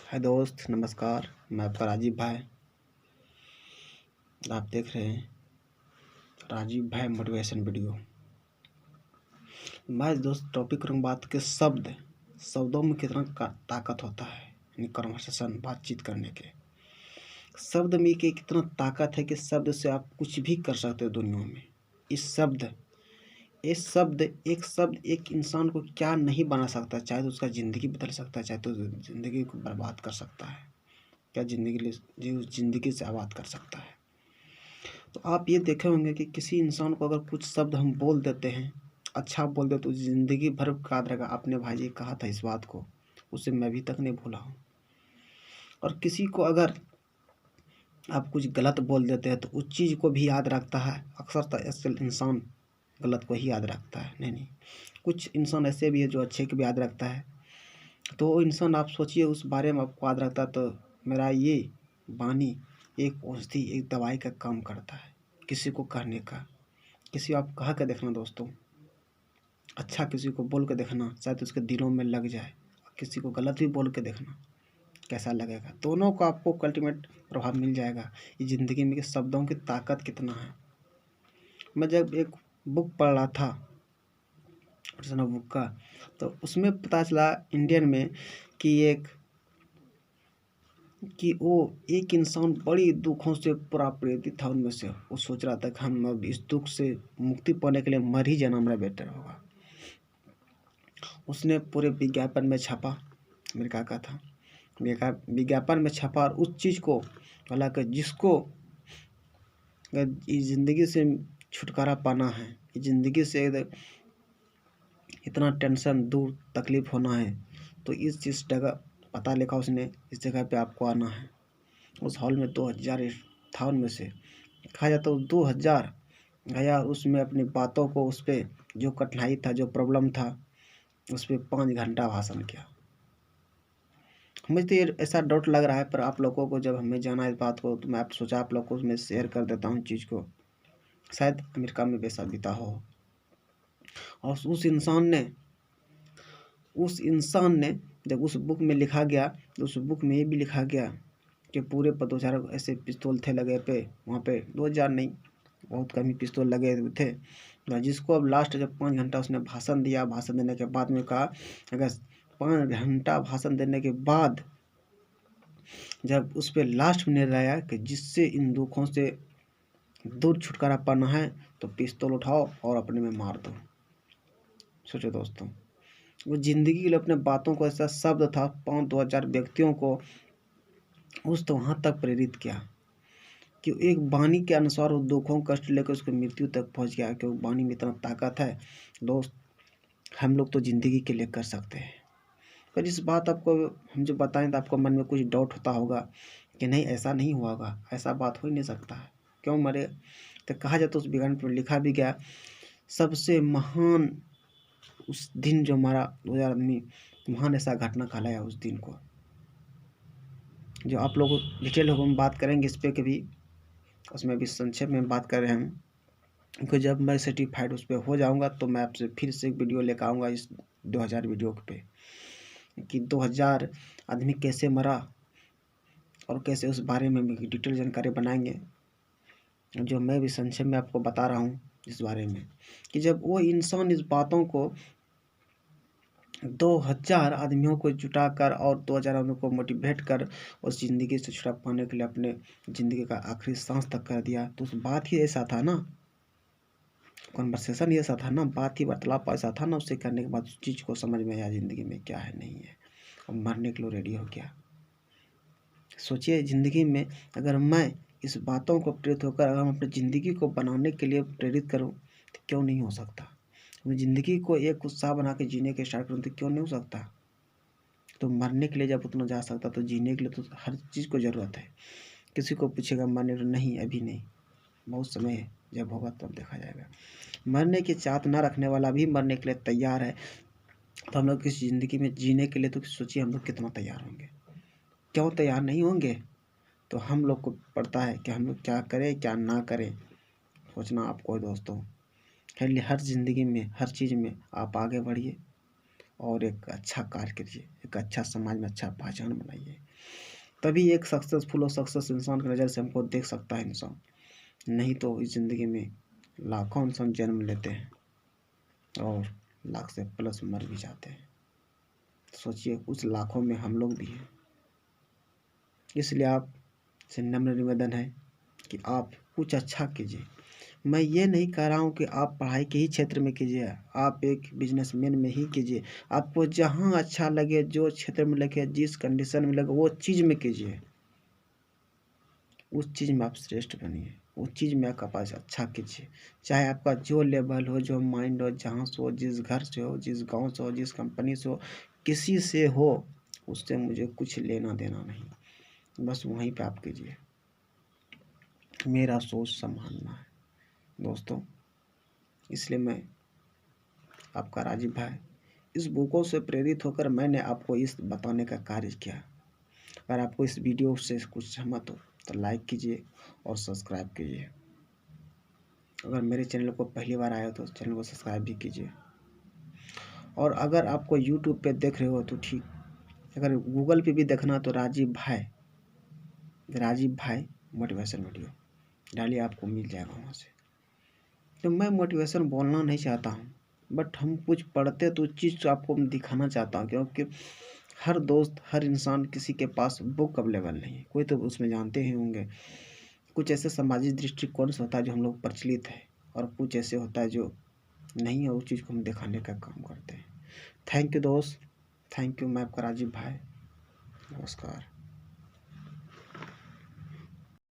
हाय दोस्त, नमस्कार। मैं आपका राजीव भाई। आप देख रहे हैं राजीव भाई मोटिवेशन वीडियो। मैं दोस्त टॉपिक करूँ बात के शब्दों में कितना ताकत होता है। यानी कन्वर्सेशन, बातचीत करने के शब्द में कि कितना ताकत है कि शब्द से आप कुछ भी कर सकते हो दुनिया में। एक शब्द एक इंसान को क्या नहीं बना सकता। चाहे तो उसका ज़िंदगी बदल सकता है, चाहे तो ज़िंदगी को बर्बाद कर सकता है, क्या ज़िंदगी से आबाद कर सकता है। तो आप ये देखे होंगे कि किसी इंसान को अगर कुछ शब्द हम बोल देते हैं, अच्छा बोल देते तो ज़िंदगी भर याद रहेगा। आपने भाई ये कहा था इस बात को, उसे मैं अभी तक नहीं भूला हूँ। और किसी को अगर आप कुछ गलत बोल देते हैं तो उस चीज़ को भी याद रखता है। अक्सर इंसान गलत को ही याद रखता है। नहीं, कुछ इंसान ऐसे भी है जो अच्छे को भी याद रखता है। तो वो इंसान आप सोचिए उस बारे में आपको याद रखता है। तो मेरा ये वाणी एक औषधि, एक दवाई का काम करता है। किसी को कहने का, किसी आप कहा के देखना दोस्तों, अच्छा किसी को बोल के देखना, शायद उसके दिलों में लग जाए। किसी को गलत भी बोल के देखना कैसा लगेगा। दोनों को आपको अल्टीमेट प्रभाव मिल जाएगा। ये ज़िंदगी में शब्दों की ताकत कितना है। मैं जब एक बुक पढ़ रहा था बुक का, तो उसमें पता चला इंडियन में कि वो एक इंसान बड़ी दुखों से पूरा प्रेरित था। उनमें से वो सोच रहा था कि हम अब इस दुख से मुक्ति पाने के लिए मर ही जाना मेरा बेटर होगा। उसने पूरे विज्ञापन में छपा, अमेरिका का था, विज्ञापन में छपा और उस चीज़ को बोला कि जिसको इस ज़िंदगी से छुटकारा पाना है, इस ज़िंदगी से इतना टेंशन दूर तकलीफ़ होना है, तो इस जगह पता लिखा उसने, इस जगह पे आपको आना है। उस हॉल में 2000 था। उनमें से कहा जाता है 2000 गया। उसमें अपनी बातों को, उस पर जो कठिनाई था, जो प्रॉब्लम था, उस पर 5 घंटा भाषण किया। मुझे तो ये ऐसा डाउट लग रहा है, पर आप लोगों को जब हमें जाना है इस बात को, तो मैं आप सोचा आप लोग को मैं शेयर कर देता हूँ चीज़ को। शायद अमेरिका में वैसा बीता हो। और उस इंसान ने जब उस बुक में लिखा गया, तो उस बुक में ये भी लिखा गया कि पूरे पर 2000 ऐसे पिस्तौल थे लगे पे, वहाँ पे 2000 नहीं, बहुत कम ही पिस्तौल लगे हुए थे। जिसको अब लास्ट जब 5 घंटा उसने भाषण दिया, भाषण देने के बाद में कहा अगर 5 घंटा भाषण देने के बाद जब उस पर लास्ट में निर्णय आया कि जिससे इन दुखों से दूर छुटकारा पाना है तो पिस्तौल उठाओ और अपने में मार दो। सोचो दोस्तों, वो ज़िंदगी के लिए अपने बातों को, ऐसा शब्द था 2000 व्यक्तियों को उस तो वहाँ तक प्रेरित किया कि एक वाणी के अनुसार वो दुखों कष्ट लेकर उसको मृत्यु तक पहुँच गया। कि वाणी में इतना ताकत है दोस्त, हम लोग तो ज़िंदगी के लिए कर सकते हैं। पर इस बात आपको हम जो बताएं तो आपको मन में कुछ डाउट होता होगा कि नहीं ऐसा नहीं हुआ होगा, ऐसा बात हो ही नहीं सकता है, क्यों मरे। तो कहा जाता तो उस विज्ञान पर लिखा भी गया, सबसे महान उस दिन जो हमारा 2000 आदमी महान ऐसा घटना कहलाया उस दिन को। जो आप लोग डिटेल हम बात करेंगे इस पर कभी, उसमें भी संक्षेप में बात कर रहे हैं हम, क्योंकि जब मैं सर्टिफाइड उस पर हो जाऊंगा तो मैं आपसे फिर से एक वीडियो लेकर आऊँगा इस 2000 वीडियो पे, कि 2000 आदमी कैसे मरा और कैसे उस बारे में भी डिटेल जानकारी बनाएंगे। जो मैं भी संक्षेप में आपको बता रहा हूँ इस बारे में, कि जब वो इंसान इस बातों को 2000 आदमियों को जुटाकर और 2000 आदमियों को मोटिवेट कर उस ज़िंदगी से छुड़ा पाने के लिए अपने ज़िंदगी का आखिरी सांस तक कर दिया, तो उस बात ही ऐसा था ना, कन्वर्सेशन ही ऐसा था ना, बात ही वार्तालाप ऐसा था ना। उससे करने के बाद उस चीज़ को समझ में आया ज़िंदगी में क्या है नहीं है, और मरने के लिए रेडी हो गया। सोचिए ज़िंदगी में अगर मैं इस बातों को प्रेरित होकर अगर हम अपनी ज़िंदगी को बनाने के लिए प्रेरित करूँ तो क्यों नहीं हो सकता। अपनी ज़िंदगी को एक उत्साह बना के जीने के स्टार्ट करूँ तो क्यों नहीं हो सकता। तो मरने के लिए जब उतना जा सकता तो जीने के लिए तो हर चीज़ को ज़रूरत है। किसी को पूछेगा मरने को, नहीं अभी नहीं, बहुत समय है, जब होगा तब देखा जाएगा। मरने की चाहत ना रखने वाला भी मरने के लिए तैयार है। तो हम लोग इस ज़िंदगी में जीने के लिए तो सोचिए हम लोग कितना तैयार होंगे। क्यों तैयार नहीं होंगे, तो हम लोग को पड़ता है कि हम लोग क्या करें क्या ना करें, सोचना आपको है दोस्तों। हर ज़िंदगी में हर चीज़ में आप आगे बढ़िए और एक अच्छा कार्य करिए, एक अच्छा समाज में अच्छा पहचान बनाइए। तभी एक सक्सेसफुल और सक्सेस इंसान की नज़र से हमको देख सकता है इंसान, नहीं तो इस ज़िंदगी में लाखों इंसान जन्म लेते हैं और लाख से प्लस मर भी जाते हैं। सोचिए उस लाखों में हम लोग भी हैं। इसलिए आप से नम्र निवेदन है कि आप कुछ अच्छा कीजिए। मैं ये नहीं कह रहा हूँ कि आप पढ़ाई के ही क्षेत्र में कीजिए, आप एक बिजनेसमैन में ही कीजिए। आपको जहाँ अच्छा लगे, जो क्षेत्र में लगे, जिस कंडीशन में लगे, वो चीज़ में कीजिए। उस चीज़ में आप श्रेष्ठ बनिए, उस चीज़ में आपका पास अच्छा कीजिए। चाहे आपका जो लेवल हो, जो माइंड हो, जहाँ से हो, जिस घर से हो, जिस गांव से हो, जिस कंपनी से हो, किसी से हो, उससे मुझे कुछ लेना देना नहीं। बस वहीं पे आप कीजिए। मेरा सोच संभालना है दोस्तों। इसलिए मैं आपका राजीव भाई इस बुकों से प्रेरित होकर मैंने आपको इस बताने का कार्य किया। अगर आपको इस वीडियो से कुछ सहमत हो तो लाइक कीजिए और सब्सक्राइब कीजिए। अगर मेरे चैनल को पहली बार आए हो तो चैनल को सब्सक्राइब भी कीजिए। और अगर आपको यूट्यूब पे देख रहे हो तो ठीक, अगर गूगल पे भी देखना तो राजीव भाई मोटिवेशन वीडियो डालिए, आपको मिल जाएगा वहाँ से। तो मैं मोटिवेशन बोलना नहीं चाहता हूँ, बट हम कुछ पढ़ते तो उस चीज़ को आपको दिखाना चाहता हूँ, क्योंकि हर दोस्त, हर इंसान, किसी के पास बुक अवेलेबल नहीं है। कोई तो उसमें जानते ही होंगे। कुछ ऐसे सामाजिक दृष्टिकोण से होता है जो हम लोग प्रचलित है, और कुछ ऐसे होता है जो नहीं है, उस चीज़ को हम दिखाने का काम करते हैं। थैंक यू दोस्त, थैंक यू। मैं आपका राजीव भाई, नमस्कार।